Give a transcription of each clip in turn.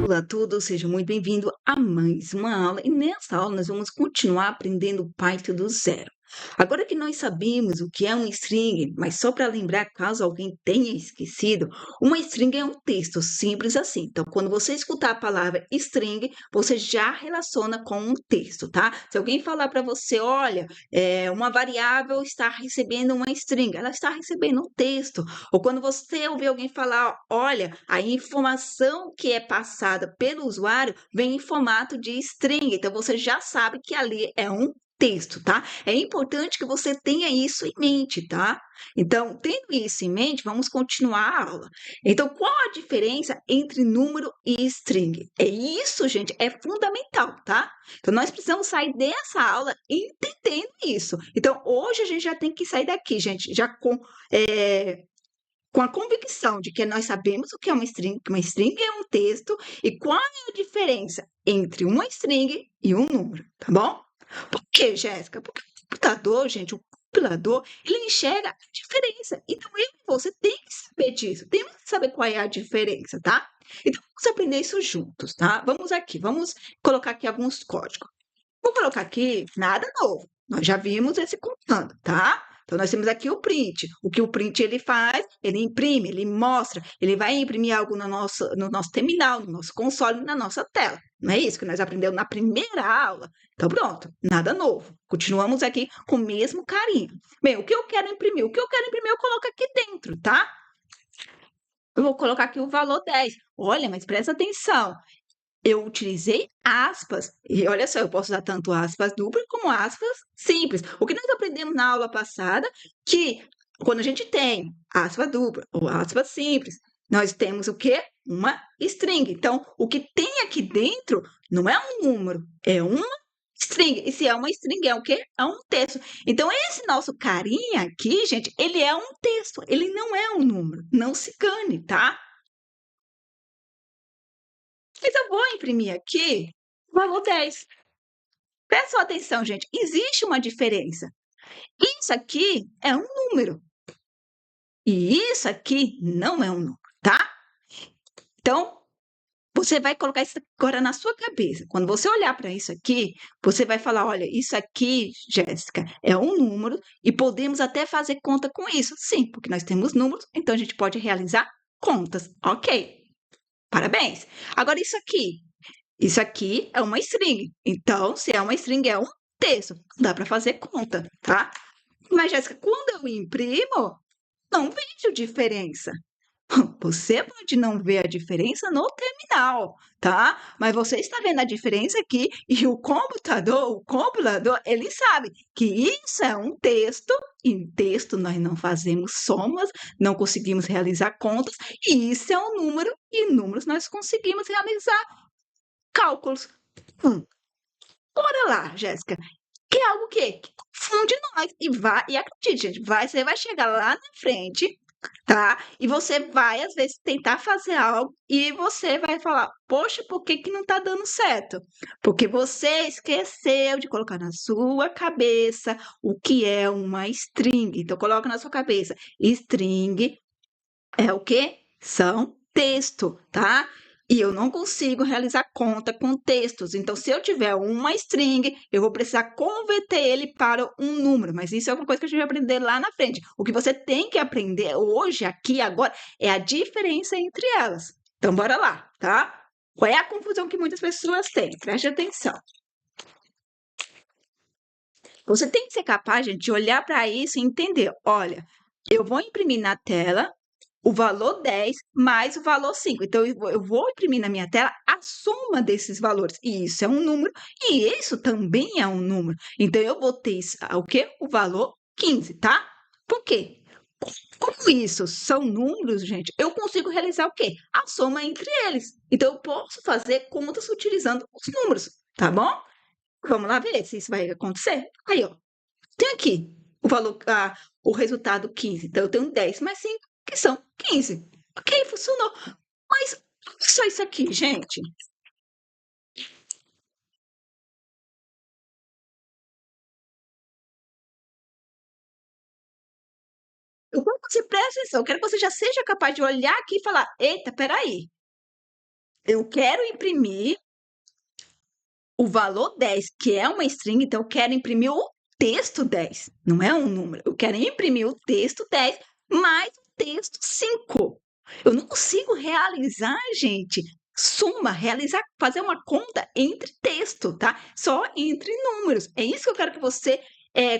Olá a todos, sejam muito bem-vindos a mais uma aula. E nessa aula nós vamos continuar aprendendo Python do zero. Agora que nós sabemos o que é um string, mas só para lembrar, caso alguém tenha esquecido, uma string é um texto simples assim. Então, quando você escutar a palavra string, você já relaciona com um texto, tá? Se alguém falar para você, olha, uma variável está recebendo uma string, ela está recebendo um texto. Ou quando você ouvir alguém falar, olha, a informação que é passada pelo usuário vem em formato de string, então você já sabe que ali é um texto, tá? É importante que você tenha isso em mente, tá? Então, tendo isso em mente, vamos continuar a aula. Então, qual a diferença entre número e string? É isso, gente, é fundamental, tá? Então, nós precisamos sair dessa aula entendendo isso. Então, hoje a gente já tem que sair daqui, gente, já com a convicção de que nós sabemos o que é que uma string é um texto e qual é a diferença entre uma string e um número, tá bom? Por quê, Jéssica? Porque o computador, gente, o compilador, ele enxerga a diferença. Então, eu e você tem que saber disso, temos que saber qual é a diferença, tá? Então, vamos aprender isso juntos, tá? Vamos aqui, vamos colocar aqui alguns códigos. Vou colocar aqui nada novo. Nós já vimos esse contando, tá? Então, nós temos aqui o print. O que o print ele faz? Ele imprime, ele mostra, ele vai imprimir algo no nosso terminal, no nosso console, na nossa tela. Não é isso que nós aprendemos na primeira aula? Então, pronto, nada novo. Continuamos aqui com o mesmo carinho. Bem, o que eu quero imprimir? O que eu quero imprimir, eu coloco aqui dentro, tá? Eu vou colocar aqui o valor 10. Olha, mas presta atenção. Eu utilizei aspas, e olha só, eu posso usar tanto aspas duplas como aspas simples. O que nós aprendemos na aula passada, que quando a gente tem aspa dupla ou aspas simples, nós temos o quê? Uma string. Então, o que tem aqui dentro não é um número, é uma string. E se é uma string, é o quê? É um texto. Então, esse nosso carinha aqui, gente, ele é um texto, ele não é um número. Não se engane, tá? Mas eu vou imprimir aqui o valor 10. Presta atenção, gente, existe uma diferença. Isso aqui é um número e isso aqui não é um número, tá? Então, você vai colocar isso agora na sua cabeça. Quando você olhar para isso aqui, você vai falar: olha, isso aqui, Jéssica, é um número e podemos até fazer conta com isso. Sim, porque nós temos números, então a gente pode realizar contas. Ok, parabéns. Agora, isso aqui é uma string. Então, se é uma string, é um texto. Dá para fazer conta, tá? Mas, Jéssica, quando eu imprimo, não vejo diferença. Você pode não ver a diferença no terminal, tá? Mas você está vendo a diferença aqui e o computador, o compilador, ele sabe que isso é um texto, e em texto nós não fazemos somas, não conseguimos realizar contas, e isso é um número, e em números nós conseguimos realizar cálculos. Hum, Bora lá, Jéssica. Que é algo que confunde nós. E acredite, gente, você vai chegar lá na frente, tá? E você vai, às vezes, tentar fazer algo e você vai falar, poxa, por que que não tá dando certo? Porque você esqueceu de colocar na sua cabeça o que é uma string. Então, coloca na sua cabeça. String é o quê? São texto, tá? E eu não consigo realizar conta com textos. Então, se eu tiver uma string, eu vou precisar converter ele para um número. Mas isso é uma coisa que a gente vai aprender lá na frente. O que você tem que aprender hoje, aqui, agora, é a diferença entre elas. Então, bora lá, tá? Qual é a confusão que muitas pessoas têm? Preste atenção. Você tem que ser capaz, gente, de olhar para isso e entender. Olha, eu vou imprimir na tela o valor 10 mais o valor 5. Então, eu vou imprimir na minha tela a soma desses valores. E isso é um número, e isso também é um número. Então, eu vou ter o quê? O valor 15, tá? Por quê? Como isso são números, gente, eu consigo realizar o quê? A soma entre eles. Então, eu posso fazer contas utilizando os números, tá bom? Vamos lá ver se isso vai acontecer? Aí, ó, tem aqui o resultado 15. Então, eu tenho 10 mais 5, que são 15. Ok, funcionou. Mas só isso aqui, gente. Eu quero que você preste atenção. Eu quero que você já seja capaz de olhar aqui e falar: eita, peraí. Eu quero imprimir o valor 10, que é uma string, então eu quero imprimir o texto 10, não é um número. Eu quero imprimir o texto 10 mais o texto 5. Eu não consigo realizar, gente, realizar, fazer uma conta entre texto, tá? Só entre números. É isso que eu quero que você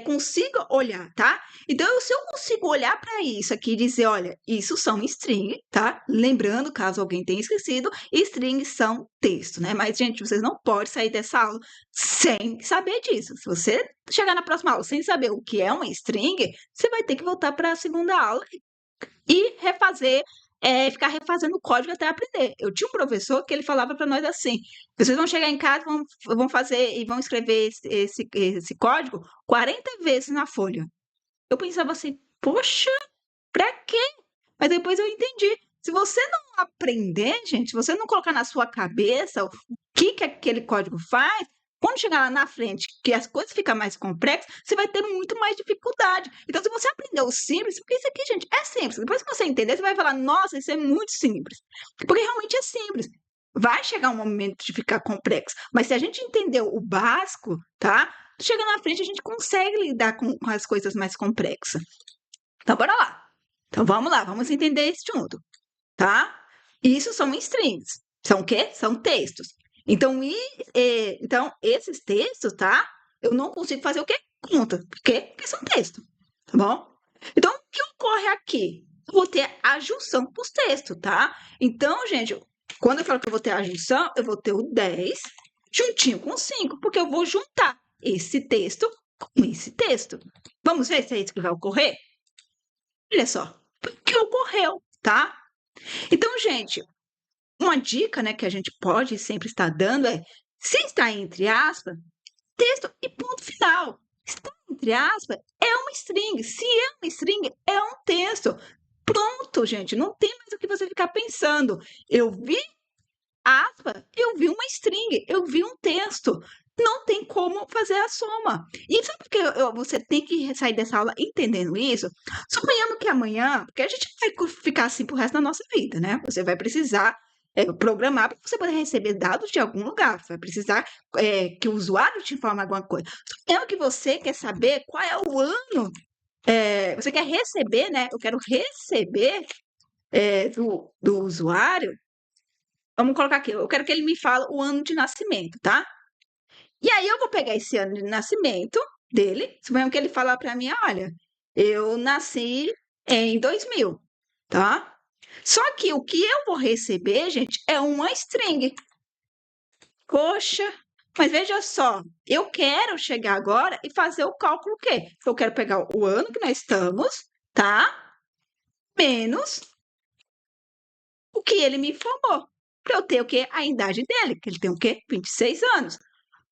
consiga olhar, tá? Então, se eu consigo olhar para isso aqui e dizer, olha, isso são string, tá? Lembrando, caso alguém tenha esquecido, strings são texto, né? Mas, gente, vocês não podem sair dessa aula sem saber disso. Se você chegar na próxima aula sem saber o que é uma string, você vai ter que voltar para a segunda aula e refazer, ficar refazendo o código até aprender. Eu tinha um professor que ele falava para nós assim: vocês vão chegar em casa, vão fazer e vão escrever esse código 40 vezes na folha. Eu pensava assim, poxa, para quê? Mas depois eu entendi. Se você não aprender, gente, se você não colocar na sua cabeça o que aquele código faz, quando chegar lá na frente, que as coisas ficam mais complexas, você vai ter muito mais dificuldade. Então, se você aprender o simples, porque isso aqui, gente, é simples. Depois que você entender, você vai falar, nossa, isso é muito simples. Porque realmente é simples. Vai chegar um momento de ficar complexo. Mas se a gente entender o básico, tá? Chega na frente, a gente consegue lidar com as coisas mais complexas. Então, bora lá. Então, vamos lá, vamos entender isso junto, tá? Isso são strings. São o quê? São textos. Então, então esses textos, tá? Eu não consigo fazer o quê? Conta. Por quê? Porque são textos, tá bom? Então, o que ocorre aqui? Eu vou ter a junção dos textos, tá? Então, gente, quando eu falo que eu vou ter a junção, eu vou ter o 10 juntinho com o 5, porque eu vou juntar esse texto com esse texto. Vamos ver se é isso que vai ocorrer? Olha só, o que ocorreu, tá? Então, gente, uma dica, né, que a gente pode sempre estar dando é, se está entre aspas, texto e ponto final. Está entre aspas, é uma string. Se é uma string, é um texto. Pronto, gente, não tem mais o que você ficar pensando. Eu vi aspa, eu vi uma string, eu vi um texto. Não tem como fazer a soma. E sabe por que você tem que sair dessa aula entendendo isso? Suponhamos que amanhã, porque a gente vai ficar assim pro resto da nossa vida, né? Você vai precisar programar para você poder receber dados de algum lugar. Você vai precisar que o usuário te informe alguma coisa. Suponhamos que você quer saber qual é o ano. Você quer receber, né? Eu quero receber do usuário. Vamos colocar aqui, eu quero que ele me fale o ano de nascimento, tá? E aí eu vou pegar esse ano de nascimento dele, suponhamos que ele fala para mim, olha, eu nasci em 2000, tá? Só que o que eu vou receber, gente, é uma string. Poxa, mas veja só, eu quero chegar agora e fazer o cálculo o quê? Eu quero pegar o ano que nós estamos, tá? Menos o que ele me informou. Para eu ter o quê? A idade dele, que ele tem o quê? 26 anos.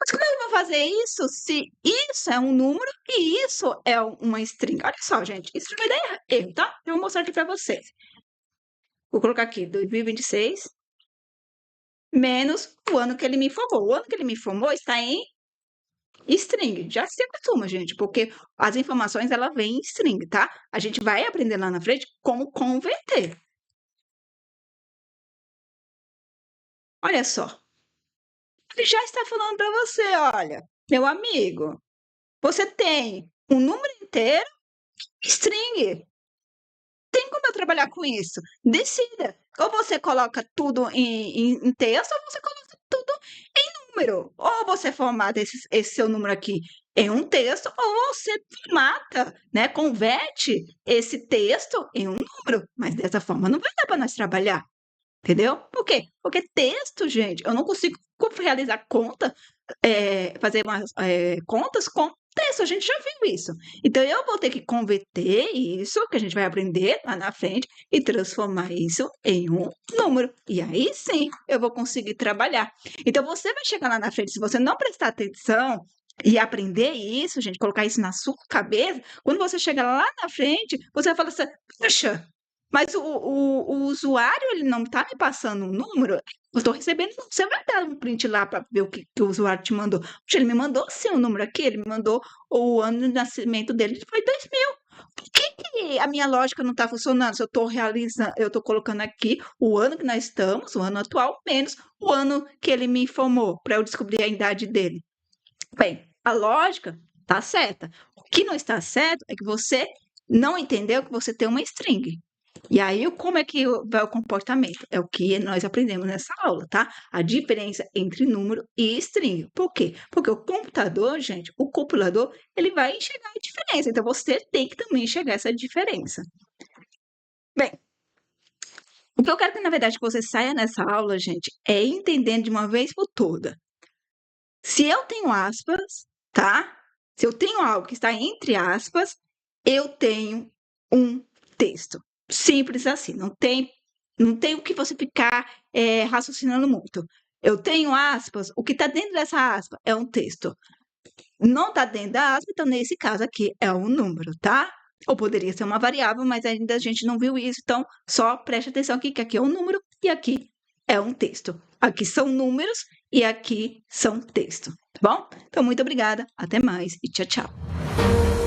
Mas como eu vou fazer isso se isso é um número e isso é uma string? Olha só, gente, isso vai dar erro, tá? Eu vou mostrar aqui para vocês. Vou colocar aqui 2026 menos o ano que ele me informou. O ano que ele me informou está em string. Já se acostuma, gente, porque as informações ela vem em string, tá? A gente vai aprender lá na frente como converter. Olha só. Ele já está falando para você, olha, meu amigo, você tem um número inteiro, string. Tem como eu trabalhar com isso? Decida. Ou você coloca tudo em texto, ou você coloca tudo em número. Ou você formata esse seu número aqui em um texto, ou você formata, né? Converte esse texto em um número. Mas dessa forma não vai dar para nós trabalhar. Entendeu? Por quê? Porque texto, gente, eu não consigo realizar conta, fazer umas contas com texto, a gente já viu isso. Então, eu vou ter que converter isso, que a gente vai aprender lá na frente, e transformar isso em um número. E aí sim eu vou conseguir trabalhar. Então, você vai chegar lá na frente, se você não prestar atenção e aprender isso, gente, colocar isso na sua cabeça, quando você chegar lá na frente, você vai falar assim: puxa, mas o usuário, ele não está me passando um número, eu estou recebendo, você vai dar um print lá para ver o que o usuário te mandou. Poxa, ele me mandou sim um número aqui, ele me mandou o ano de nascimento dele, foi 2000. Por que a minha lógica não está funcionando? Se eu estou realizando, eu estou colocando aqui o ano que nós estamos, o ano atual, menos o ano que ele me informou, para eu descobrir a idade dele. Bem, a lógica está certa. O que não está certo é que você não entendeu que você tem uma string. E aí, como é que vai o comportamento? É o que nós aprendemos nessa aula, tá? A diferença entre número e string. Por quê? Porque o computador, gente, o compilador, ele vai enxergar a diferença. Então, você tem que também enxergar essa diferença. Bem, o que eu quero que, na verdade, que você saia nessa aula, gente, é entendendo de uma vez por toda. Se eu tenho aspas, tá? Se eu tenho algo que está entre aspas, eu tenho um texto. Simples assim, não tem o que você ficar raciocinando muito. Eu tenho aspas, o que está dentro dessa aspa é um texto. Não está dentro da aspa, então nesse caso aqui é um número, tá? Ou poderia ser uma variável, mas ainda a gente não viu isso, então só preste atenção aqui que aqui é um número e aqui é um texto. Aqui são números e aqui são texto, tá bom? Então, muito obrigada, até mais e tchau, tchau.